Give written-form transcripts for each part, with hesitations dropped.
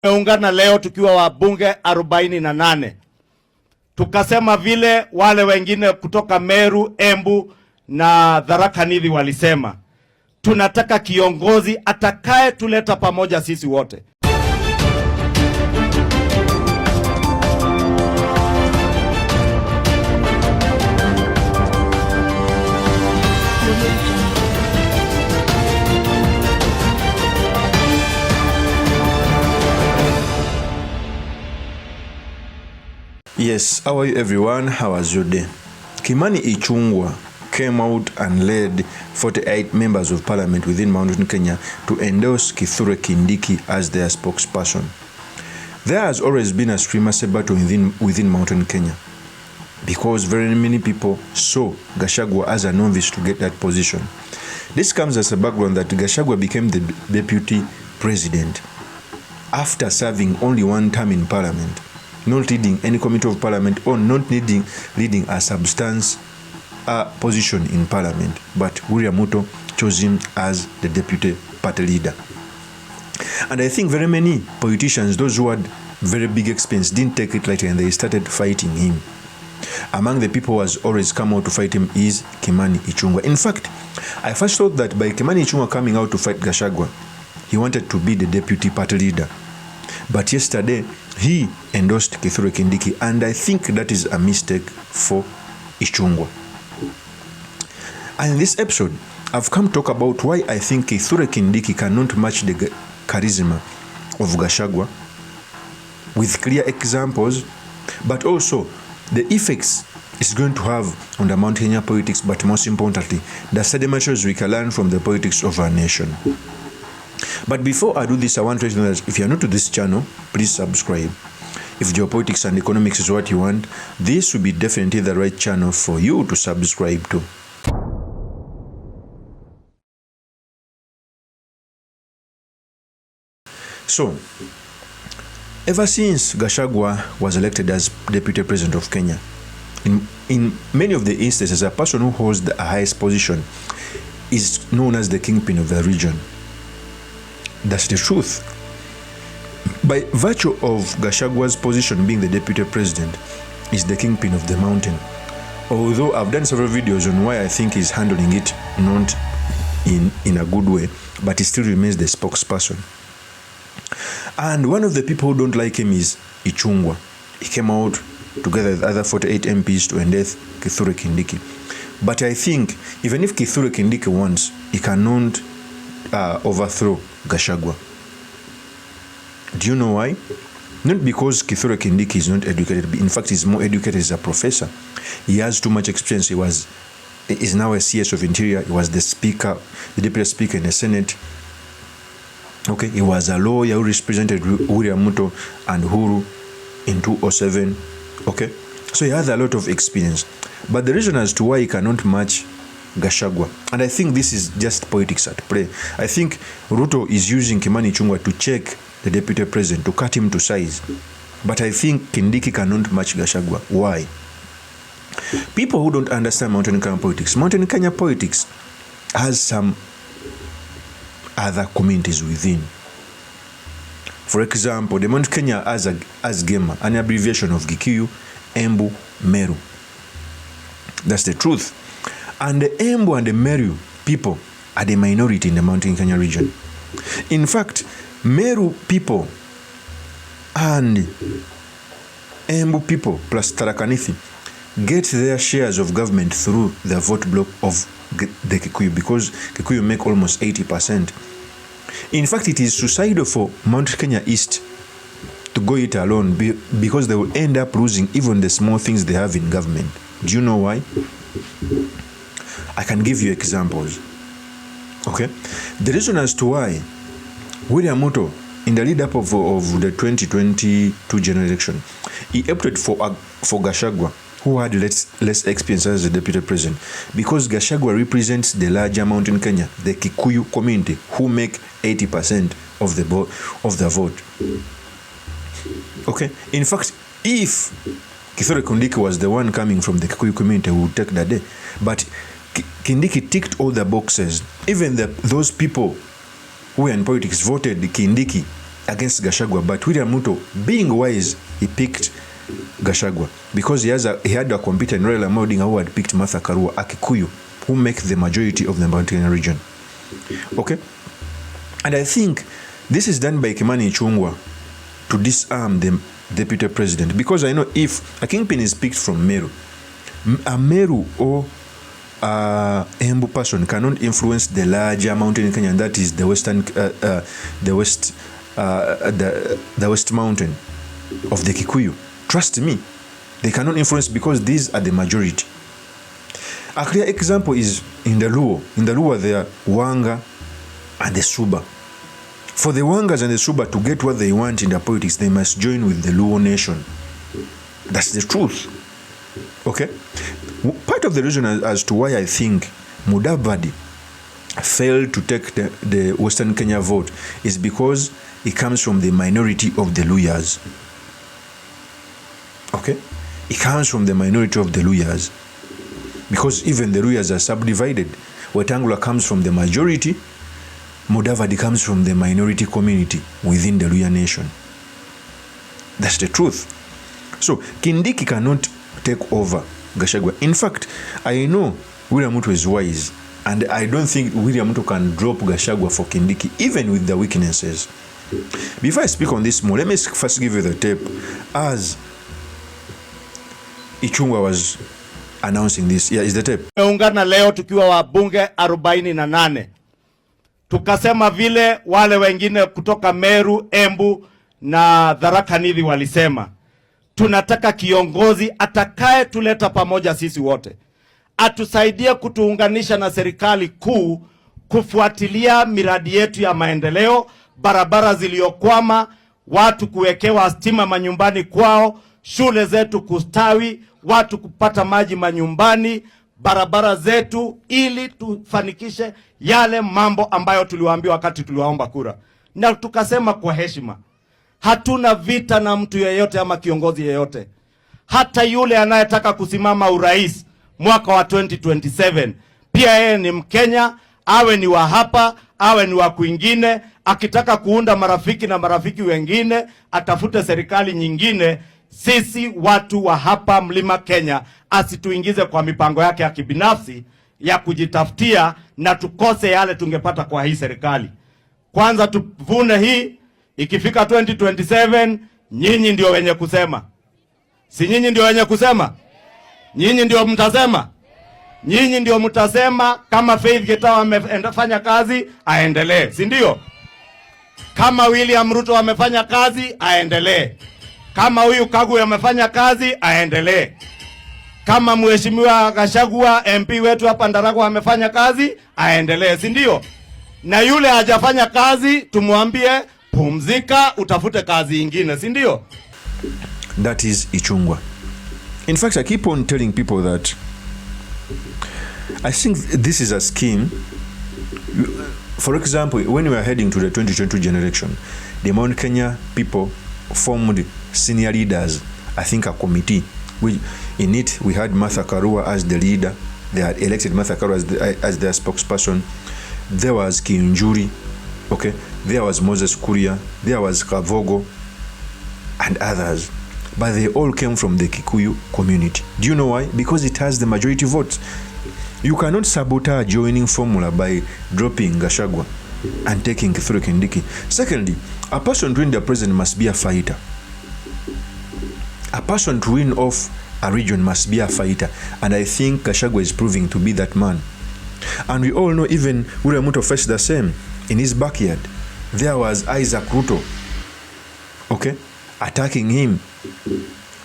Tumeungana leo tukiwa wabunge 48. Tukasema vile wale wengine kutoka Meru, Embu na Tharaka Nithi walisema, tunataka kiongozi atakaye tuleta pamoja sisi wote. Yes, how are you everyone? How was your day? Kimani Ichungwa came out and led 48 members of parliament within Mountain Kenya to endorse KINDIKI as their spokesperson. There has always been a streamer battle within Mountain Kenya because very many people saw Gachagua as a novice to get that position. This comes as a background that Gachagua became the deputy president after serving only one term in parliament, not leading any committee of parliament or not leading a substance position in parliament, but William Ruto chose him as the deputy party leader. And I think very many politicians, those who had very big experience, didn't take it lightly and they started fighting him. Among the people who has always come out to fight him is Kimani Ichungwa. In fact, I first thought that by Kimani Ichungwa coming out to fight Gachagua, he wanted to be the deputy party leader. But yesterday, he endorsed KINDIKI, and I think that is a mistake for Ichungwa. And in this episode, I've come to talk about why I think KINDIKI cannot match the charisma of Gachagua with clear examples, but also the effects it's going to have on the Mount Kenya politics, but most importantly, the sedimentaries we can learn from the politics of our nation. But before I do this, I want to let you know that if you are new to this channel, please subscribe. If geopolitics and economics is what you want, this will be definitely the right channel for you to subscribe to. So, ever since Gachagua was elected as deputy president of Kenya, in many of the instances, a person who holds the highest position is known as the kingpin of the region. That's the truth. By virtue of Gachagua's position being the deputy president, is the kingpin of the mountain. Although I've done several videos on why I think he's handling it not in a good way, but he still remains the spokesperson. And one of the people who don't like him is Ichungwa. He came out together with other 48 MPs to endorse KINDIKI. But I think even if KINDIKI wants, he cannot overthrow Gachagua. Do you know why? Not because KINDIKI is not educated. In fact, he's more educated as a professor. He has too much experience. He's now a CS of Interior. He was the speaker, the deputy speaker in the Senate. Okay, he was a lawyer who represented William Ruto and Uhuru in 2007. Okay, so he has a lot of experience. But the reason as to why he cannot match Gachagua, and I think this is just politics at play. I think Ruto is using Kimani Ichungwa to check the deputy president, to cut him to size. But I think KINDIKI cannot match Gachagua. Why? People who don't understand Mountain Kenya politics has some other communities within. For example, the Mount Kenya as GEMA, an abbreviation of Gikuyu, Embu, Meru. That's the truth. And the Embu and the Meru people are the minority in the Mountain Kenya region. In fact, Meru people and Embu people plus Tharaka Nithi get their shares of government through the vote block of the Kikuyu, because Kikuyu make almost 80%. In fact, it is suicidal for Mount Kenya East to go it alone because they will end up losing even the small things they have in government. Do you know why? I can give you examples. Okay? The reason as to why William Ruto, in the lead-up of the 2022 general election, he opted for Gachagua, who had less experience as the deputy president, because Gachagua represents the larger Mountain Kenya, the Kikuyu community, who make 80% of the vote. Okay? In fact, if KINDIKI was the one coming from the Kikuyu community, we would take that day. But KINDIKI ticked all the boxes. Even those people who in politics voted KINDIKI against Gachagua, but William Ruto, being wise, he picked Gachagua because he had a competitor in Raila Odinga who had picked Martha Karua, a Kikuyu, who make the majority of the Mount Kenya region. Okay? And I think this is done by Kimani Ichung'wah to disarm the deputy president, because I know if a kingpin is picked from Meru, a Meru or Embu person cannot influence the larger mountain in Kenya, and that is the west mountain of the Kikuyu. Trust me, they cannot influence because these are the majority. A clear example is in the Luo. In the Luo, there are Wanga and the Suba. For the Wangas and the Suba to get what they want in their politics, they must join with the Luo nation. That's the truth. Okay? Part of the reason as to why I think Mudavadi failed to take the Western Kenya vote is because it comes from the minority of the Luyas. Okay? It comes from the minority of the Luyas. Because even the Luyas are subdivided. Wetangula comes from the majority, Mudavadi comes from the minority community within the Luya nation. That's the truth. So Kindiki cannot take over Gachagua. In fact, I know William Ruto is wise, and I don't think William Ruto can drop Gachagua for Kindiki, even with the weaknesses. Before I speak on this more, let me first give you the tape as Ichung'wah was announcing this. Yeah, is the tape. Tumeungana leo tukiwa wabunge 48. Tukasema vile wale wengine kutoka Meru, Embu na Tharaka Nithi walisema, tunataka kiongozi atakaye tuleta pamoja sisi wote, atusaidie kutuunganisha na serikali kuu, kufuatilia miradi yetu ya maendeleo, barabara ziliokwama, watu kuwekewa stima manyumbani kwao, shule zetu kustawi, watu kupata maji manyumbani, barabara zetu, ili tufanikishe yale mambo ambayo tuliwaambia wakati tuliwaomba kura. Na tukasema kwa heshima, hatuna vita na mtu yeyote ama kiongozi yeyote. Hata yule anayetaka kusimama urais mwaka wa 2027, pia yeye ni Mkenya, awe ni wa hapa, awe ni wa kwingine. Akitaka kuunda marafiki na marafiki wengine, atafute serikali nyingine. Sisi watu wa hapa Mlima Kenya asituingize kwa mipango yake ya kibinafsi ya kujitafutia na tukose yale tungepata kwa hii serikali. Kwanza tuvune hii, ikifika 2027 nyinyi ndio wenye kusema. Si nyinyi ndio wenye kusema? Nyinyi ndio mtasema? Nyinyi ndio mtasema kama Faith Getawa amefanya kazi aendelee, si ndio? Kama William Ruto amefanya kazi aendelee. Kama huyu Kagwe amefanya kazi aendelee. Kama mheshimiwa Gachagua MP wetu hapa Ndaragwa amefanya kazi aendelee, si ndio? Na yule hajafanya kazi tumwambie pumzika, utafute kazi nyingine, si ndio? That is Ichung'wah. In fact, I keep on telling people that I think this is a scheme. For example, when we are heading to the 2022 general election, the Mount Kenya people formed senior leaders, I think a committee. In it, we had Martha Karua as the leader. They had elected Martha Karua as their spokesperson. There was Kinjuri, okay. There was Moses Kuria. There was Kavogo, and others. But they all came from the Kikuyu community. Do you know why? Because it has the majority votes. You cannot sabotage joining formula by dropping Gachagua and taking through Kindiki. Secondly, a person to win the president must be a fighter. A person to win off a region must be a fighter. And I think Gachagua is proving to be that man. And we all know even William Ruto faced the same. In his backyard, there was Isaac Ruto, okay, attacking him.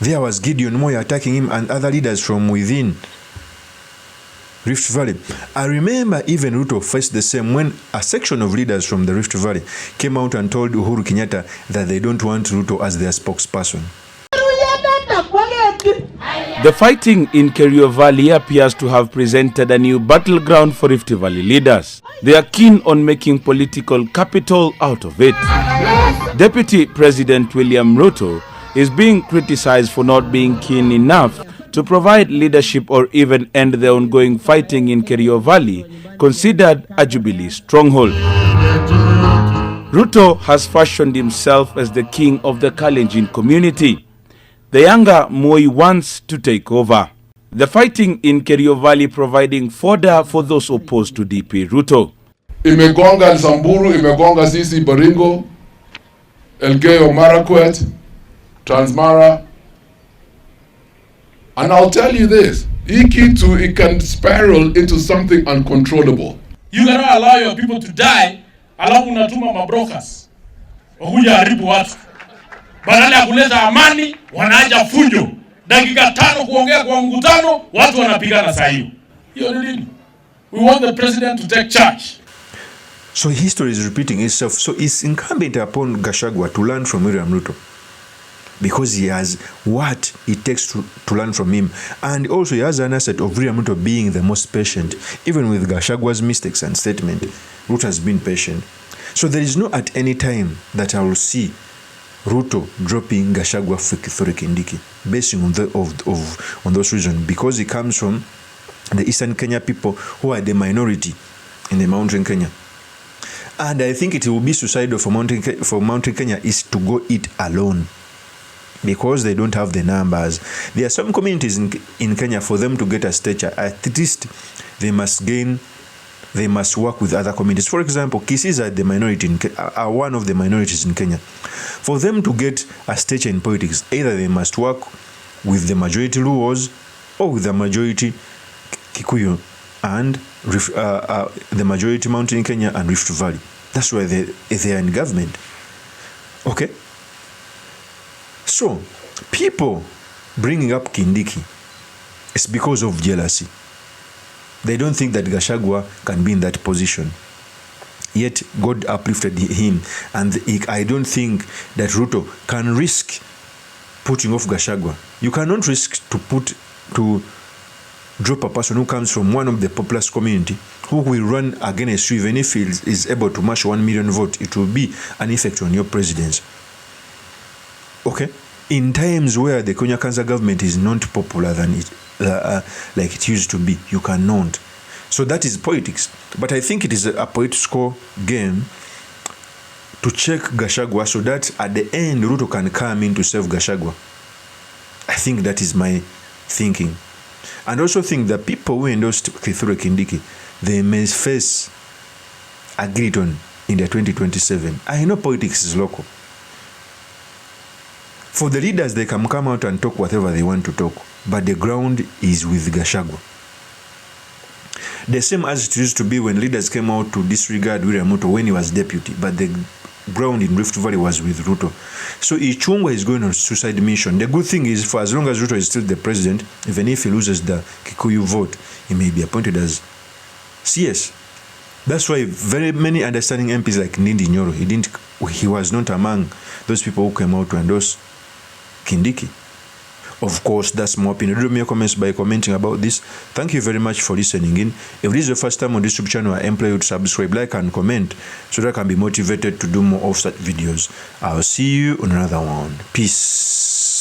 There was Gideon Moyo attacking him and other leaders from within Rift Valley. I remember even Ruto faced the same when a section of leaders from the Rift Valley came out and told Uhuru Kenyatta that they don't want Ruto as their spokesperson. The fighting in Kerio Valley appears to have presented a new battleground for Rift Valley leaders. They are keen on making political capital out of it. Deputy President William Ruto is being criticized for not being keen enough to provide leadership or even end the ongoing fighting in Kerio Valley, considered a Jubilee stronghold. Ruto has fashioned himself as the king of the Kalenjin community. The younger Moi wants to take over. The fighting in Kerio Valley providing fodder for those opposed to DP Ruto. Imegonga Samburu, imegonga sisi Baringo, Elgeyo Marakwet, Transmara. And I'll tell you this, Ikitu, it can spiral into something uncontrollable. You cannot allow your people to die, alafu unatuma mabrokers wakuja haribu watu. Badala ya kuleta amani, wanaja fujo. Dakika 5 kuongea kwa mkutano, watu wanapigana saa hiyo. Hiyo ni nini? We want the president to take charge. So history is repeating itself. So it's incumbent upon Gachagua to learn from William Ruto, because he has what it takes to learn from him. And also he has an asset of William Ruto being the most patient. Even with Gachagua's mistakes and statement, Ruto has been patient. So there is no at any time that I will see Ruto dropping Gachagua for KINDIKI, based on those reasons, because he comes from the Eastern Kenya people who are the minority in the Mountain Kenya. And I think it will be suicidal for Mountain Kenya is to go it alone, because they don't have the numbers. There are some communities in Kenya, for them to get a stature, at least they must work with other communities. For example, Kisis are one of the minorities in Kenya. For them to get a stature in politics, either they must work with the majority Luos or with the majority Kikuyu and the majority Mountain Kenya and Rift Valley. That's why they are in government. Okay? So, people bringing up KINDIKI is because of jealousy. They don't think that Gachagua can be in that position. Yet, God uplifted him. And I don't think that Ruto can risk putting off Gachagua. You cannot risk to drop a person who comes from one of the populous community who will run against you. Even if he is able to match 1 million votes, it will be an effect on your presidency. Okay? In times where the Kenya Kanza government is not popular than it, like it used to be, you cannot. So that is politics. But I think it is a political game to check Gachagua so that at the end Ruto can come in to save Gachagua. I think that is my thinking. And also think that people who endorsed KINDIKI, they may face a Agriton in the 2027. I know politics is local. For the leaders, they can come out and talk whatever they want to talk, but the ground is with Gachagua. The same as it used to be when leaders came out to disregard William Ruto when he was deputy, but the ground in Rift Valley was with Ruto. So Ichungwa is going on a suicide mission. The good thing is, for as long as Ruto is still the president, even if he loses the Kikuyu vote, he may be appointed as CS. That's why very many understanding MPs like Ndindi Nyoro, he was not among those people who came out to endorse KINDIKI. Of course, that's my opinion. Drop me your comments by commenting about this. Thank you very much for listening in. If this is your first time on this YouTube channel, I implore you to subscribe, like, and comment so that I can be motivated to do more of such videos. I'll see you on another one. Peace.